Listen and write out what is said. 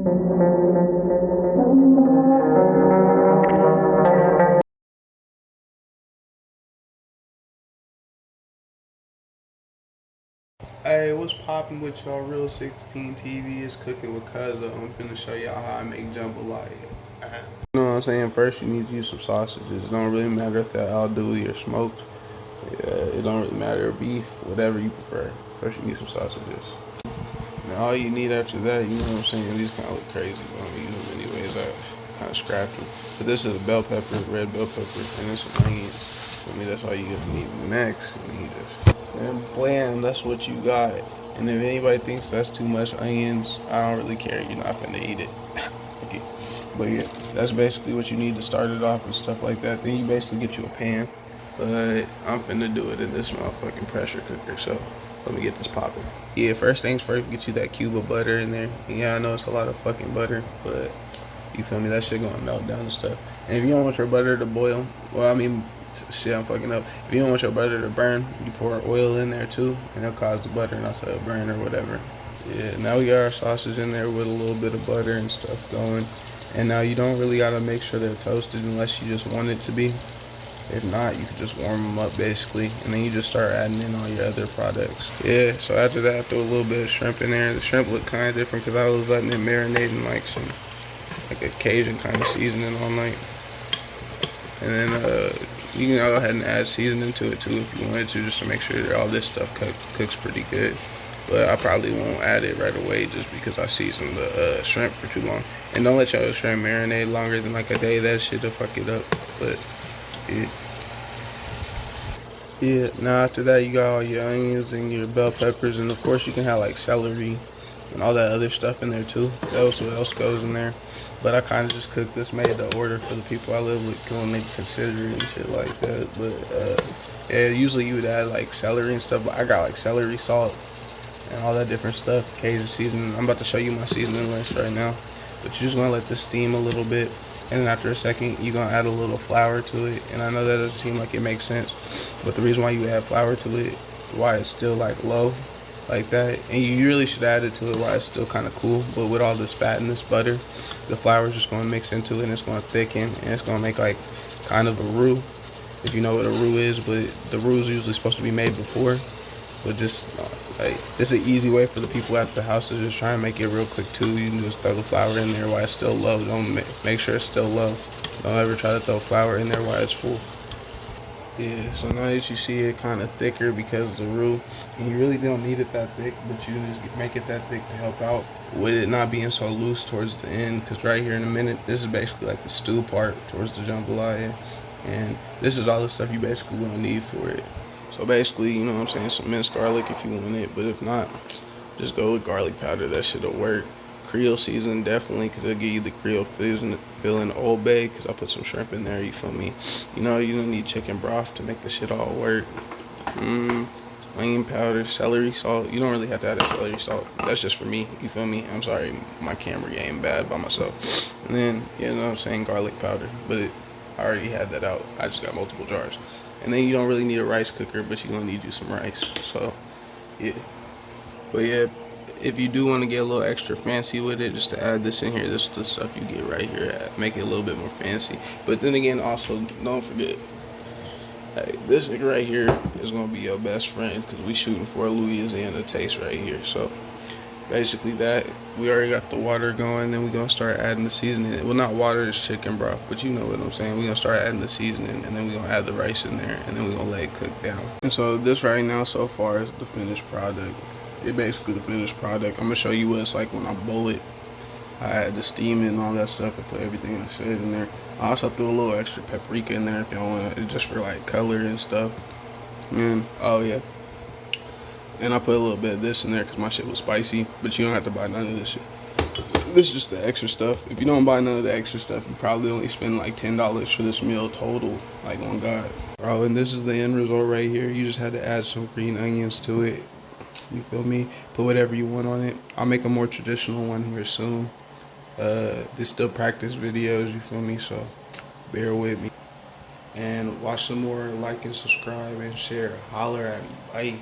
Hey, what's poppin' with y'all? Real 16 TV is cooking with cuzzo. I'm finna show y'all how I make jambalaya. You know what I'm saying? First, you need to use some sausages. It don't really matter if they're al dente or smoked. It don't really matter, beef, whatever you prefer. First, you need some sausages. Now, all you need after that, you know what I'm saying? These kind of look crazy, but I'm gonna use them anyways. I kind of scrapped them. But this is a bell pepper, red bell pepper, and then some onions. For me, that's all you need. Next, you need this. And blam, that's what you got. And if anybody thinks that's too much onions, I don't really care. You're not finna eat it. Okay. But yeah, that's basically what you need to start it off and stuff like that. Then you basically get you a pan. But I'm finna do it in this motherfucking pressure cooker. So let me get this popping. Yeah, first things first, get you that cube of butter in there. And yeah, I know it's a lot of fucking butter, but you feel me? That shit gonna melt down and stuff. And if you don't want your butter to boil, well, I mean, shit, I'm fucking up. If you don't want your butter to burn, you pour oil in there too, and it'll cause the butter not to burn or whatever. Yeah, now we got our sausage in there with a little bit of butter and stuff going. And now you don't really gotta make sure they're toasted unless you just want it to be. If not, you can just warm them up basically, and then you just start adding in all your other products. Yeah, so after that, I threw a little bit of shrimp in there. The shrimp looked kind of different because I was letting it marinate in like a Cajun kind of seasoning all night. And then you can go ahead and add seasoning to it too if you wanted to, just to make sure that all this stuff cooks pretty good. But I probably won't add it right away just because I seasoned the shrimp for too long. And don't let your shrimp marinate longer than like a day. That shit'll fuck it up. But yeah, now after that you got all your onions and your bell peppers, and of course you can have like celery and all that other stuff in there too. That's what else goes in there. But I kind of just cooked this, made the order for the people I live with, because they consider it and shit like that. But yeah, usually you would add like celery and stuff, but I got like celery salt and all that different stuff, Cajun seasoning. I'm about to show you my seasoning list right now. But you're just gonna let this steam a little bit, and then after a second you're gonna add a little flour to it. And I know that doesn't seem like it makes sense, but the reason why you add flour to it, why it's still like low like that, and you really should add it to it while it's still kind of cool. But with all this fat and this butter, the flour is just going to mix into it, and it's going to thicken, and it's going to make like kind of a roux, if you know what a roux is. But the roux is usually supposed to be made before. But just like, it's an easy way for the people at the house to just try and make it real quick too. You can just throw the flour in there while it's still low. Don't make sure it's still low. Don't ever try to throw flour in there while it's full. Yeah, so now that you see it kind of thicker because of the roux, and you really don't need it that thick, but you just make it that thick to help out with it not being so loose towards the end. Because right here in a minute, this is basically like the stew part towards the jambalaya, and this is all the stuff you basically gonna need for it. So basically, you know what I'm saying, some minced garlic if you want it, but if not, just go with garlic powder. That shit'll work. Creole seasoning definitely, because it'll give you the Creole feeling. Old Bay, because I put some shrimp in there, you feel me? You know, you don't need chicken broth to make the shit all work. Onion powder, celery salt. You don't really have to add that celery salt. That's just for me, you feel me? I'm sorry, my camera game bad by myself. And then, you know what I'm saying, garlic powder. But I already had that out. I just got multiple jars. And then you don't really need a rice cooker, but you're gonna need you some rice. So, yeah. But yeah, if you do want to get a little extra fancy with it, just to add this in here, this is the stuff you get right here, make it a little bit more fancy. But then again, also don't forget, hey, this nigga right here is gonna be your best friend, because we shooting for a Louisiana taste right here. So basically that, we already got the water going, then we're gonna start adding the seasoning. Well, not water, it's chicken broth, but you know what I'm saying. We're gonna start adding the seasoning, and then we're gonna add the rice in there, and then we're gonna let it cook down. And so this right now so far is the finished product. It basically the finished product. I'm gonna show you what it's like when I boil it. I had the steam and all that stuff and put everything I said in there. I also threw a little extra paprika in there if y'all want it, just for like color and stuff. And oh yeah, and I put a little bit of this in there because my shit was spicy. But you don't have to buy none of this shit. This is just the extra stuff. If you don't buy none of the extra stuff, you probably only spend like $10 for this meal total, like on God. Oh, and this is the end result right here. You just had to add some green onions to it. You feel me? Put whatever you want on it. I'll make a more traditional one here soon. This still practice videos, you feel me? So bear with me. And watch some more, like and subscribe and share. Holler at me. Bye.